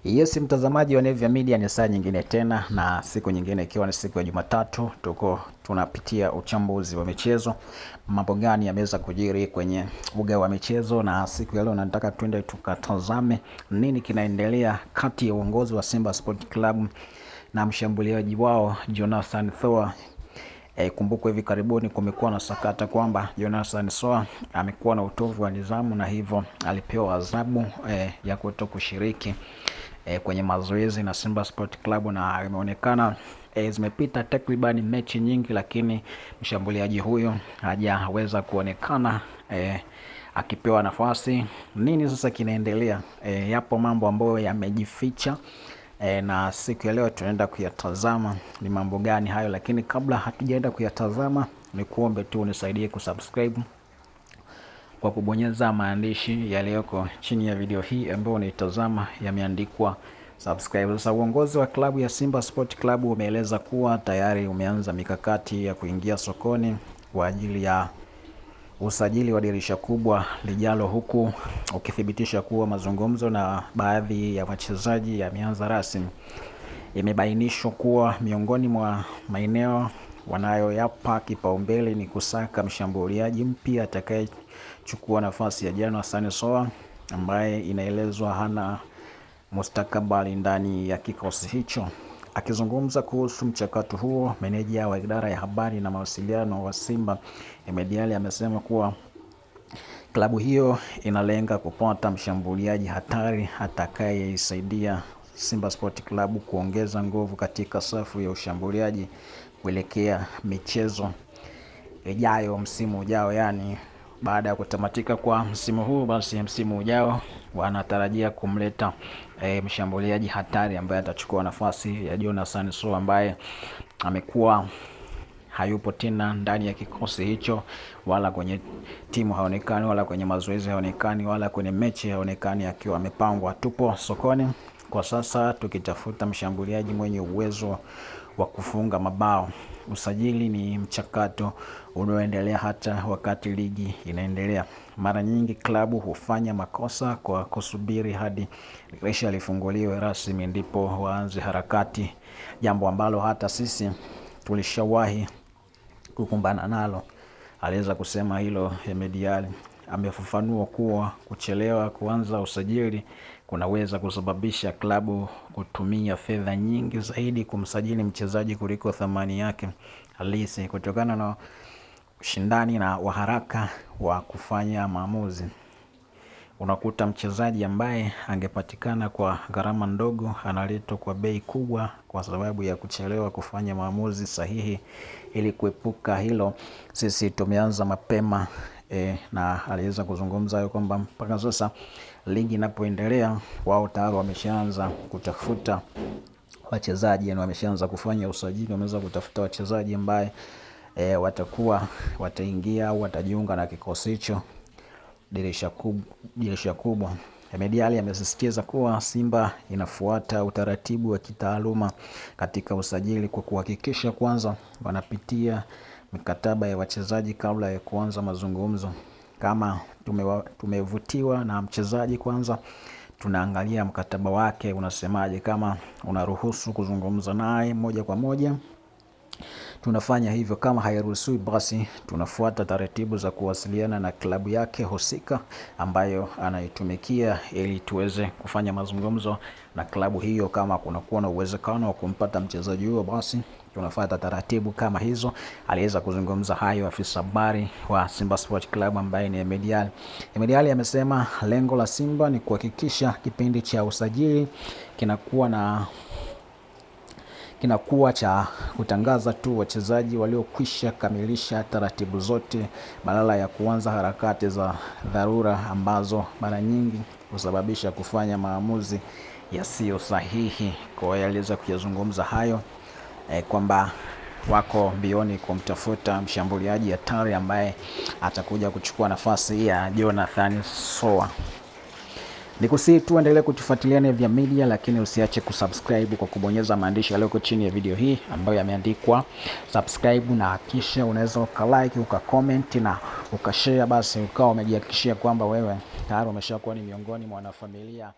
Yes, mtazamaji wa Nevia Media, ni saa nyingine tena na siku nyingine ikiwa ni siku ya Jumatatu. Tunapitia uchambuzi wa michezo, mambo gani yameweza kujiri kwenye uga wa michezo, na siku ya leo nataka twende tukatazame nini kinaendelea kati ya uongozi wa Simba Sport Club na mshambuliaji wao Jonathan Soa. Kumbukwe hivi karibuni kumekuwa na sakata kwamba Jonathan Soa amekuwa na utovu wa nidhamu na hivyo alipewa adhabu ya kutokushiriki kwenye mazoezi na Simba Sport Club, na imeonekana zimepita takriban mechi nyingi, lakini mshambuliaji huyo hajaweza kuonekana akipewa nafasi. Nini sasa kinaendelea? Yapo mambo ambayo yamejificha na siku ya leo tunaenda kuyatazama ni mambo gani hayo, lakini kabla hatujaenda kuyatazama ni kuombe tu unisaidie kusubscribe kwa kubonyeza maandishi yaliyoko chini ya video hii ambayo unaitazama, yameandikwa subscribe. Sasa uongozi wa klabu ya Simba Sport Club umeeleza kuwa tayari umeanza mikakati ya kuingia sokoni kwa ajili ya usajili wa dirisha kubwa lijalo, huku ukithibitisha kuwa mazungumzo na baadhi ya wachezaji yameanza rasmi. Imebainishwa kuwa miongoni mwa maeneo wanayoyapa kipaumbele ni kusaka mshambuliaji mpya atakayechukua nafasi ya Jonathan Soa ambaye inaelezwa hana mustakabali ndani ya kikosi hicho. Akizungumza kuhusu mchakato huo, meneja wa idara ya habari na mawasiliano wa Simba Ahmed Ally amesema kuwa klabu hiyo inalenga kupata mshambuliaji hatari atakayeisaidia Simba Sport Club kuongeza nguvu katika safu ya ushambuliaji kuelekea michezo ijayo, msimu ujao. Yani baada ya kutamatika kwa msimu huu, basi msimu ujao wanatarajia kumleta mshambuliaji hatari ambaye atachukua nafasi ya Jonathan Soa ambaye amekuwa hayupo tena ndani ya kikosi hicho, wala kwenye timu haonekani, wala kwenye mazoezi haonekani, wala kwenye mechi haonekani akiwa amepangwa. Tupo sokoni kwa sasa tukitafuta mshambuliaji mwenye uwezo wa kufunga mabao. Usajili ni mchakato unaoendelea hata wakati ligi inaendelea. Mara nyingi klabu hufanya makosa kwa kusubiri hadi dirisha lifunguliwe rasmi ndipo waanze harakati, jambo ambalo hata sisi tulishawahi kukumbana nalo. Aliweza kusema hilo Ahmed Ally. Amefafanua kuwa kuchelewa kuanza usajili kunaweza kusababisha klabu kutumia fedha nyingi zaidi kumsajili mchezaji kuliko thamani yake halisi, kutokana na ushindani na haraka wa kufanya maamuzi. Unakuta mchezaji ambaye angepatikana kwa gharama ndogo analetwa kwa bei kubwa kwa sababu ya kuchelewa kufanya maamuzi sahihi. Ili kuepuka hilo, sisi tumeanza mapema na aliweza kuzungumza hayo kwamba mpaka sasa ligi inapoendelea wao tayari wameshaanza kutafuta wachezaji na wameshaanza kufanya usajili. Wameweza kutafuta wachezaji ambaye wataingia au watajiunga na kikosi hicho dirisha kubwa. Ahmed Ally amesisitiza kuwa Simba inafuata utaratibu wa kitaaluma katika usajili kwa kuhakikisha kwanza wanapitia mikataba ya wachezaji kabla ya kuanza mazungumzo. Kama tumevutiwa na mchezaji, kwanza tunaangalia mkataba wake unasemaje. Kama unaruhusu kuzungumza naye moja kwa moja, tunafanya hivyo. Kama hairuhusiwi, basi tunafuata taratibu za kuwasiliana na klabu yake husika ambayo anaitumikia ili tuweze kufanya mazungumzo na klabu hiyo. Kama kunakuwa na uwezekano wa kumpata mchezaji huyo, basi tunafuata taratibu kama hizo. Aliweza kuzungumza hayo afisa habari wa Simba Sport Club ambaye ni Ahmed Ally. Ahmed Ally amesema lengo la Simba ni kuhakikisha kipindi cha usajili kinakuwa cha kutangaza tu wachezaji waliokwisha kamilisha taratibu zote badala ya kuanza harakati za dharura ambazo mara nyingi husababisha kufanya maamuzi yasiyo sahihi. Kwa hiyo aliweza kuyazungumza hayo kwamba wako mbioni kumtafuta mshambuliaji hatari ambaye atakuja kuchukua nafasi ya Jonathan Soa. Nikusihi tu endelee kutufuatilia Nevia Media, lakini usiache kusubscribe kwa kubonyeza maandishi yaliyoko chini ya video hii ambayo yameandikwa subscribe, na kisha unaweza ukalike, ukacomment na ukashare, basi ukawa umejihakikishia kwamba wewe tayari umeshakuwa ni miongoni mwa wanafamilia